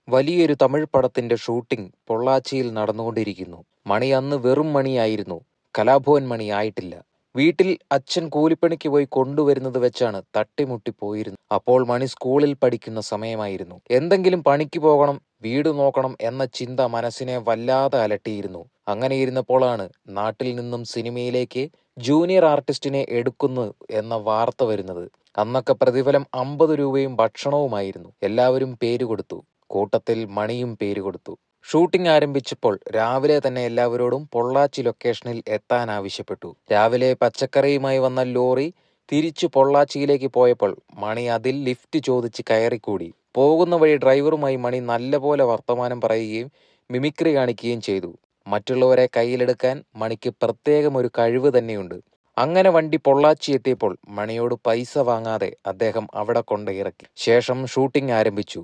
വലിയൊരു തമിഴ് പടത്തിന്റെ ഷൂട്ടിംഗ് പൊള്ളാച്ചിയിൽ നടന്നുകൊണ്ടിരിക്കുന്നു. മണി അന്ന് വെറും മണിയായിരുന്നു, കലാഭവൻ മണി ആയിട്ടില്ല. വീട്ടിൽ അച്ഛൻ കൂലിപ്പണിക്ക് പോയി കൊണ്ടുവരുന്നത് വെച്ചാണ് തട്ടിമുട്ടി പോയിരുന്നത്. അപ്പോൾ മണി സ്കൂളിൽ പഠിക്കുന്ന സമയമായിരുന്നു. എന്തെങ്കിലും പണിക്ക് പോകണം, വീട് നോക്കണം എന്ന ചിന്ത മനസ്സിനെ വല്ലാതെ അലട്ടിയിരുന്നു. അങ്ങനെയിരുന്നപ്പോഴാണ് നാട്ടിൽ നിന്നും സിനിമയിലേക്ക് ജൂനിയർ ആർട്ടിസ്റ്റിനെ എടുക്കുന്നു എന്ന വാർത്ത വരുന്നത്. അന്നൊക്കെ പ്രതിഫലം 50 രൂപയും ഭക്ഷണവുമായിരുന്നു. എല്ലാവരും പേര് കൊടുത്തു. കൂട്ടത്തിൽ മണിയും പേര് കൊടുത്തു. ഷൂട്ടിംഗ് ആരംഭിച്ചപ്പോൾ രാവിലെ തന്നെ എല്ലാവരോടും പൊള്ളാച്ചി ലൊക്കേഷനിൽ എത്താൻ ആവശ്യപ്പെട്ടു. രാവിലെ പച്ചക്കറിയുമായി വന്ന ലോറി തിരിച്ചു പൊള്ളാച്ചിയിലേക്ക് പോയപ്പോൾ മണി അതിൽ ലിഫ്റ്റ് ചോദിച്ച് കയറിക്കൂടി. പോകുന്ന വഴി ഡ്രൈവറുമായി മണി നല്ലപോലെ വർത്തമാനം പറയുകയും മിമിക്രി കാണിക്കുകയും ചെയ്തു. മറ്റുള്ളവരെ കയ്യിലെടുക്കാൻ മണിക്ക് പ്രത്യേകം ഒരു കഴിവ് തന്നെയുണ്ട്. അങ്ങനെ വണ്ടി പൊള്ളാച്ചി എത്തിയപ്പോൾ മണിയോട് പൈസ വാങ്ങാതെ അദ്ദേഹം അവിടെ കൊണ്ട് ഇറക്കി. ശേഷം ഷൂട്ടിംഗ് ആരംഭിച്ചു.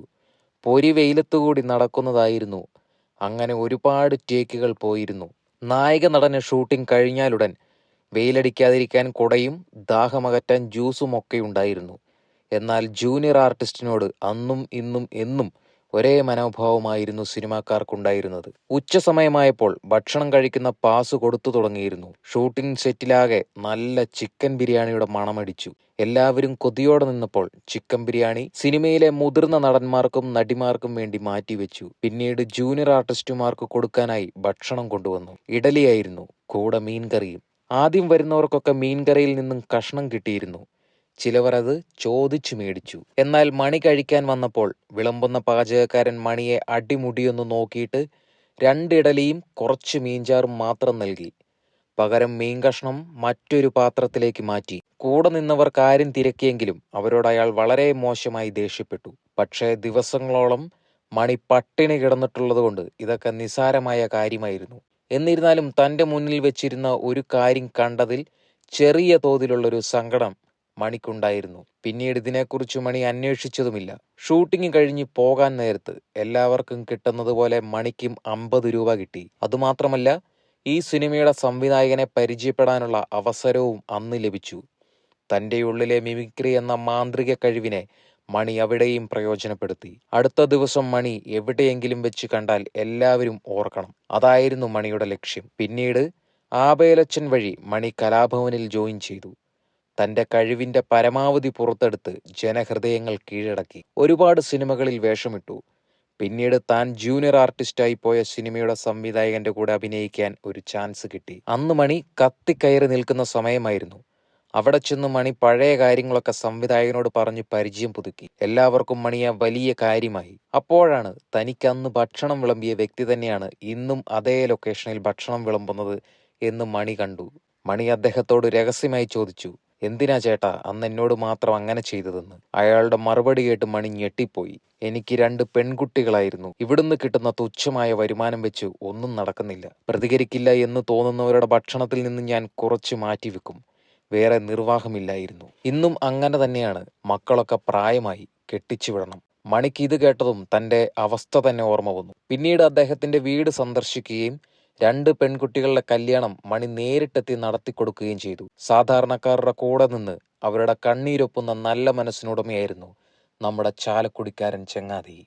പൊരി വെയിലത്തുകൂടി നടക്കുന്നതായിരുന്നു. അങ്ങനെ ഒരുപാട് ടേക്കുകൾ പോയിരുന്നു. നായക നടന് ഷൂട്ടിംഗ് കഴിഞ്ഞാലുടൻ വെയിലടിക്കാതിരിക്കാൻ കുടയും ദാഹമകറ്റാൻ ജ്യൂസും ഒക്കെ ഉണ്ടായിരുന്നു. എന്നാൽ ജൂനിയർ ആർട്ടിസ്റ്റിനോട് അന്നും ഇന്നും എന്നും ഒരേ മനോഭാവമായിരുന്നു സിനിമാക്കാർക്കുണ്ടായിരുന്നത്. ഉച്ചസമയമായപ്പോൾ ഭക്ഷണം കഴിക്കുന്ന പാസ് കൊടുത്തു തുടങ്ങിയിരുന്നു. ഷൂട്ടിംഗ് സെറ്റിലാകെ നല്ല ചിക്കൻ ബിരിയാണിയുടെ മണമടിച്ചു. എല്ലാവരും കൊതിയോടെ നിന്നപ്പോൾ ചിക്കൻ ബിരിയാണി സിനിമയിലെ മുതിർന്ന നടന്മാർക്കും നടിമാർക്കും വേണ്ടി മാറ്റിവെച്ചു. പിന്നീട് ജൂനിയർ ആർട്ടിസ്റ്റുമാർക്ക് കൊടുക്കാനായി ഭക്ഷണം കൊണ്ടുവന്നു. ഇഡലിയായിരുന്നു, കൂടെ മീൻകറിയും. ആദ്യം വരുന്നവർക്കൊക്കെ മീൻകറിയിൽ നിന്നും കഷ്ണം കിട്ടിയിരുന്നു. ചിലവർ അത് ചോദിച്ചു മേടിച്ചു. എന്നാൽ മണി കഴിക്കാൻ വന്നപ്പോൾ വിളമ്പുന്ന പാചകക്കാരൻ മണിയെ അടിമുടിയൊന്ന് നോക്കിയിട്ട് 2 ഇഡലിയും കുറച്ച് മീൻചാറും മാത്രം നൽകി. പകരം മീൻ കഷ്ണം മറ്റൊരു പാത്രത്തിലേക്ക് മാറ്റി. കൂടെ നിന്നവർ കാര്യം തിരക്കിയെങ്കിലും അവരോട് അയാൾ വളരെ മോശമായി ദേഷ്യപ്പെട്ടു. പക്ഷേ ദിവസങ്ങളോളം മണി പട്ടിണി കിടന്നിട്ടുള്ളതുകൊണ്ട് ഇതൊക്കെ നിസാരമായ കാര്യമായിരുന്നു. എന്നിരുന്നാലും തൻ്റെ മുന്നിൽ വെച്ചിരുന്ന ഒരു കാര്യം കണ്ടതിൽ ചെറിയ തോതിലുള്ളൊരു സങ്കടം മണിക്കുണ്ടായിരുന്നു. പിന്നീട് ഇതിനെക്കുറിച്ച് മണി അന്വേഷിച്ചതുമില്ല. ഷൂട്ടിംഗ് കഴിഞ്ഞ് പോകാൻ നേരത്ത് എല്ലാവർക്കും കിട്ടുന്നത് പോലെ മണിക്കും 50 രൂപ കിട്ടി. അതുമാത്രമല്ല, ഈ സിനിമയുടെ സംവിധായകനെ പരിചയപ്പെടാനുള്ള അവസരവും അന്ന് ലഭിച്ചു. തൻ്റെ ഉള്ളിലെ മിമിക്രി എന്ന മാന്ത്രിക കഴിവിനെ മണി അവിടെയും പ്രയോജനപ്പെടുത്തി. അടുത്ത ദിവസം മണി എവിടെയെങ്കിലും വെച്ച് കണ്ടാൽ എല്ലാവരും ഓർക്കണം. അതായിരുന്നു മണിയുടെ ലക്ഷ്യം. പിന്നീട് ആബേലച്ചൻ വഴി മണി കലാഭവനിൽ ജോയിൻ ചെയ്തു. തൻ്റെ കഴിവിൻ്റെ പരമാവധി പുറത്തെടുത്ത് ജനഹൃദയങ്ങൾ കീഴടക്കി. ഒരുപാട് സിനിമകളിൽ വേഷമിട്ടു. പിന്നീട് താൻ ജൂനിയർ ആർട്ടിസ്റ്റായി പോയ സിനിമയുടെ സംവിധായകന്റെ കൂടെ അഭിനയിക്കാൻ ഒരു ചാൻസ് കിട്ടി. അന്ന് മണി കത്തിക്കയറി നിൽക്കുന്ന സമയമായിരുന്നു. അവിടെ ചെന്ന് മണി പഴയ കാര്യങ്ങളൊക്കെ സംവിധായകനോട് പറഞ്ഞ് പരിചയം പുതുക്കി. എല്ലാവർക്കും മണിയെ വലിയ കാര്യമായി. അപ്പോഴാണ് തനിക്ക് അന്ന് ഭക്ഷണം വിളമ്പിയ വ്യക്തി തന്നെയാണ് ഇന്നും അതേ ലൊക്കേഷനിൽ ഭക്ഷണം വിളമ്പുന്നത് എന്ന് മണി കണ്ടു. മണി അദ്ദേഹത്തോട് രഹസ്യമായി ചോദിച്ചു, "എന്തിനാ ചേട്ടാ അന്ന് എന്നോട് മാത്രം അങ്ങനെ ചെയ്തതെന്ന്?" അയാളുടെ മറുപടി കേട്ട് മണി ഞെട്ടിപ്പോയി. "എനിക്ക് 2 പെൺകുട്ടികളായിരുന്നു. ഇവിടുന്ന് കിട്ടുന്ന തുച്ഛമായ വരുമാനം വെച്ച് ഒന്നും നടക്കുന്നില്ല. പ്രതികരിക്കില്ല എന്ന് തോന്നുന്നവരുടെ ഭക്ഷണത്തിൽ നിന്ന് ഞാൻ കുറച്ച് മാറ്റിവെക്കും. വേറെ നിർവാഹമില്ലായിരുന്നു. ഇന്നും അങ്ങനെ തന്നെയാണ്. മക്കളൊക്കെ പ്രായമായി, കെട്ടിച്ചുവിടണം." മണിക്ക് ഇത് കേട്ടതും തൻ്റെ അവസ്ഥ തന്നെ ഓർമ്മ വന്നു. പിന്നീട് അദ്ദേഹത്തിന്റെ വീട് സന്ദർശിക്കുകയും 2 പെൺകുട്ടികളുടെ കല്യാണം മണി നേരിട്ടെത്തി നടത്തിക്കൊടുക്കുകയും ചെയ്തു. സാധാരണക്കാരുടെ കൂടെ നിന്ന് അവരുടെ കണ്ണീരൊപ്പുന്ന നല്ല മനസ്സിനുടമയായിരുന്നു നമ്മുടെ ചാലക്കുടിക്കാരൻ ചങ്ങാതി.